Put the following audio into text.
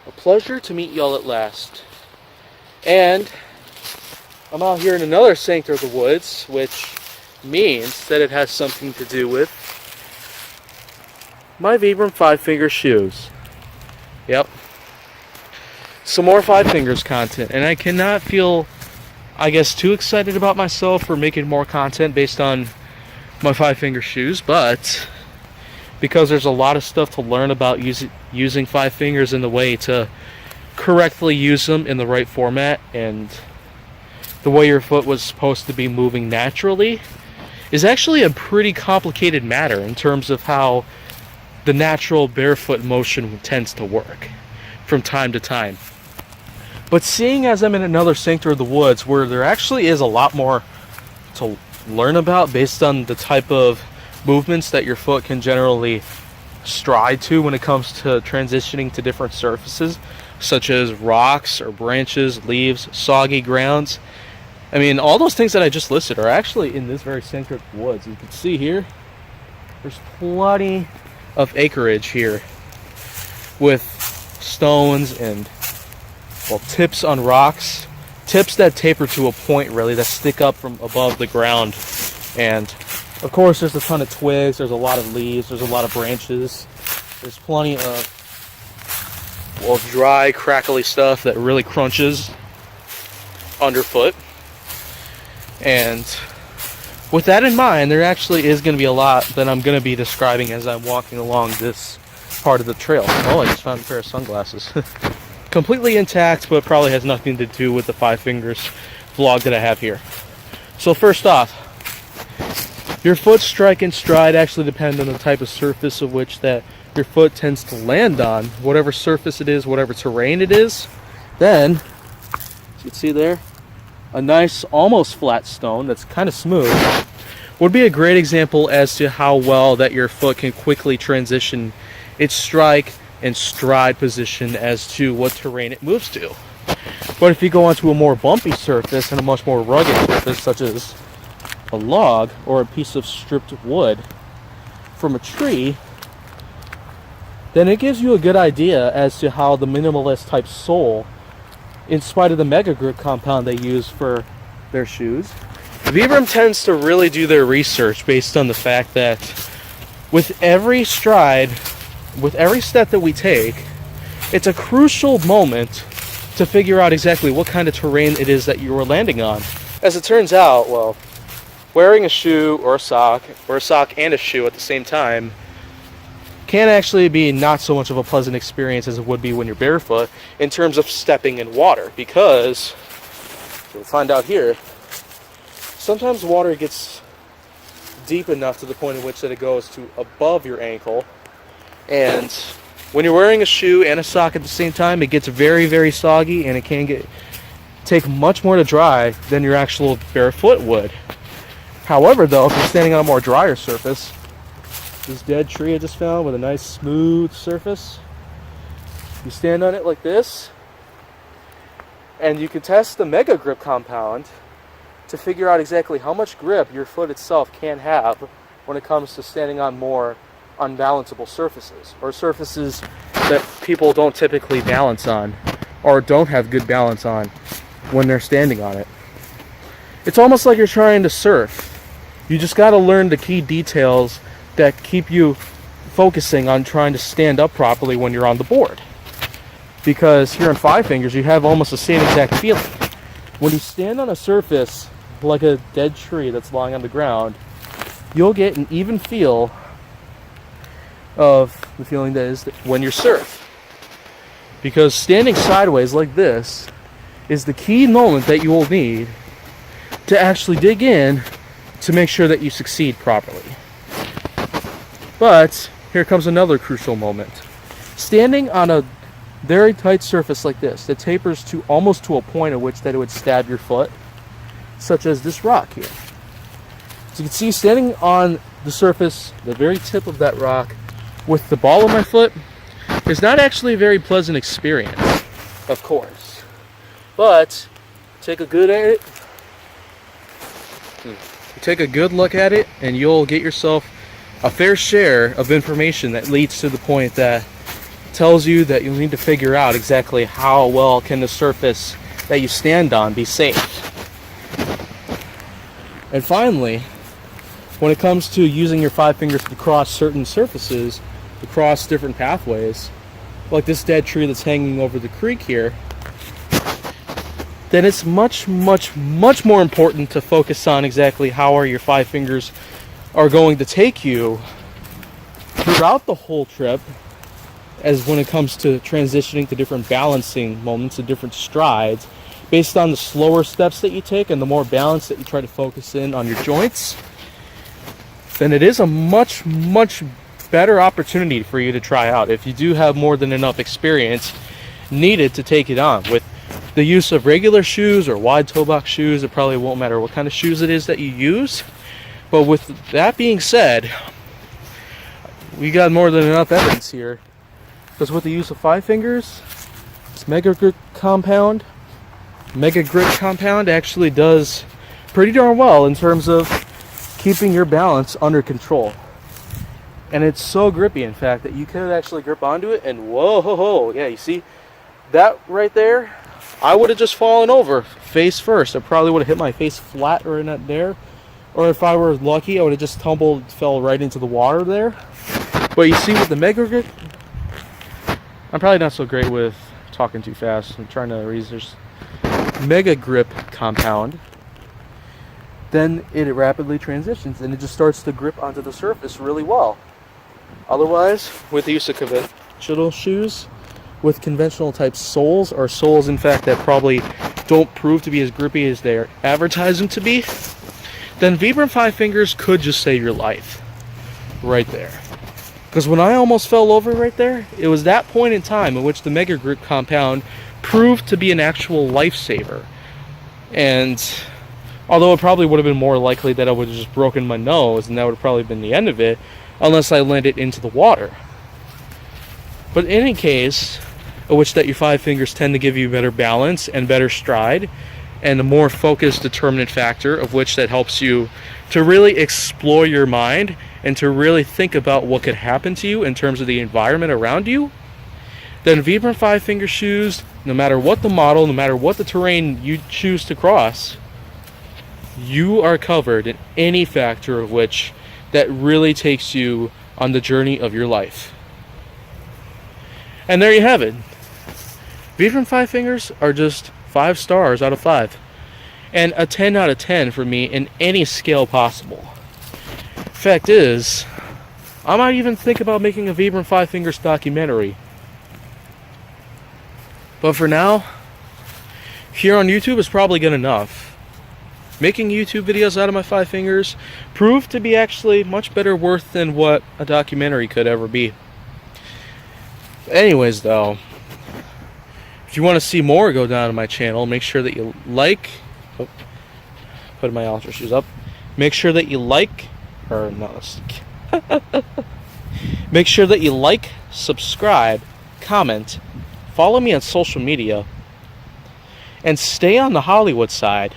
A pleasure to meet y'all at last. And I'm out here in another sanctuary of the woods, which means that it has something to do with my Vibram FiveFingers shoes. Yep. Some more FiveFingers content, and I cannot feel, I guess, too excited about myself for making more content based on my FiveFingers shoes, but because there's a lot of stuff to learn about using FiveFingers in the way to correctly use them in the right format and the way your foot was supposed to be moving naturally is actually a pretty complicated matter in terms of how the natural barefoot motion tends to work from time to time. But seeing as I'm in another sanctuary of the woods where there actually is a lot more to learn about based on the type of movements that your foot can generally stride to when it comes to transitioning to different surfaces, such as rocks or branches, leaves, soggy grounds. I mean, all those things that I just listed are actually in this very sanctuary of the woods. You can see here, there's plenty of acreage here with stones and, well, tips on rocks, tips that taper to a point really that stick up from above the ground. And of course there's a ton of twigs, there's a lot of leaves, there's a lot of branches, there's plenty of, well, dry crackly stuff that really crunches underfoot. And with that in mind, there actually is going to be a lot that I'm going to be describing as I'm walking along this part of the trail. Oh, I just found a pair of sunglasses. Completely intact, but probably has nothing to do with the FiveFingers vlog that I have here. So first off, your foot strike and stride actually depend on the type of surface of which that your foot tends to land on, whatever surface it is, whatever terrain it is. Then, as you can see there, a nice almost flat stone that's kind of smooth would be a great example as to how well that your foot can quickly transition its strike and stride position as to what terrain it moves to. But if you go onto a more bumpy surface and a much more rugged surface, such as a log or a piece of stripped wood from a tree, then it gives you a good idea as to how the minimalist type sole, in spite of the mega grip compound they use for their shoes, Vibram tends to really do their research based on the fact that with every stride, with every step that we take, it's a crucial moment to figure out exactly what kind of terrain it is that you are landing on. As it turns out, well, wearing a shoe or a sock and a shoe at the same time can actually be not so much of a pleasant experience as it would be when you're barefoot in terms of stepping in water, because you'll find out here, sometimes water gets deep enough to the point in which that it goes to above your ankle, and when you're wearing a shoe and a sock at the same time, it gets very, very soggy, and it can take much more to dry than your actual barefoot would. However, though, if you're standing on a more drier surface, this dead tree I just found with a nice smooth surface, you stand on it like this, and you can test the mega grip compound to figure out exactly how much grip your foot itself can have when it comes to standing on more unbalanceable surfaces, or surfaces that people don't typically balance on or don't have good balance on when they're standing on it. It's almost like you're trying to surf. You just got to learn the key details that keep you focusing on trying to stand up properly when you're on the board. Because here in FiveFingers, you have almost the same exact feeling. When you stand on a surface like a dead tree that's lying on the ground, you'll get an even feel of the feeling that is when you surf. Because standing sideways like this is the key moment that you will need to actually dig in to make sure that you succeed properly. But here comes another crucial moment. Standing on a very tight surface like this that tapers to almost to a point at which that it would stab your foot, such as this rock here. So you can see, standing on the surface, the very tip of that rock, with the ball of my foot, is not actually a very pleasant experience, of course. But take a good look at it, and you'll get yourself a fair share of information that leads to the point that tells you that you'll need to figure out exactly how well can the surface that you stand on be safe. And finally, when it comes to using your 5 fingers to cross certain surfaces, to cross different pathways, like this dead tree that's hanging over the creek here, then it's much more important to focus on exactly how are your 5 fingers are going to take you throughout the whole trip, as when it comes to transitioning to different balancing moments and different strides, based on the slower steps that you take and the more balance that you try to focus in on your joints, then it is a much better opportunity for you to try out if you do have more than enough experience needed to take it on. With the use of regular shoes or wide toe box shoes, it probably won't matter what kind of shoes it is that you use. But with that being said, we got more than enough evidence here, because with the use of 5 fingers, this Mega Grip compound actually does pretty darn well in terms of keeping your balance under control. And it's so grippy, in fact, that you could actually grip onto it and whoa ho ho, yeah, you see that right there? I would have just fallen over face first. I probably would have hit my face flat or in there, or if I were lucky, I would have just fell right into the water there. But you see, with the Mega Grip, I'm probably not so great with talking too fast. I'm trying to research Mega Grip compound. Then it rapidly transitions and it just starts to grip onto the surface really well. Otherwise, with the use of conventional shoes, with conventional type soles, or soles in fact that probably don't prove to be as grippy as they're advertising to be, then Vibram 5 fingers could just save your life right there. Because when I almost fell over right there, it was that point in time in which the Mega Grip compound proved to be an actual lifesaver. And although it probably would have been more likely that I would have just broken my nose, and that would have probably been the end of it, unless I landed into the water. But in any case, in which that your 5 fingers tend to give you better balance and better stride, and a more focused determinant factor, of which that helps you to really explore your mind and to really think about what could happen to you in terms of the environment around you, then Vibram 5 finger shoes, no matter what the model, no matter what the terrain you choose to cross, you are covered in any factor of which that really takes you on the journey of your life. And there you have it. Vibram 5 fingers are just 5 stars out of 5. And a 10 out of 10 for me in any scale possible. Fact is, I might even think about making a Vibram 5 fingers documentary. But for now, here on YouTube is probably good enough. Making YouTube videos out of my 5 fingers proved to be actually much better worth than what a documentary could ever be. Anyways though, if you want to see more go down to my channel, make sure that you like, put my ultra shoes up, make sure that you like, or no, make sure that you like, subscribe, comment, follow me on social media, and stay on the Hollywood side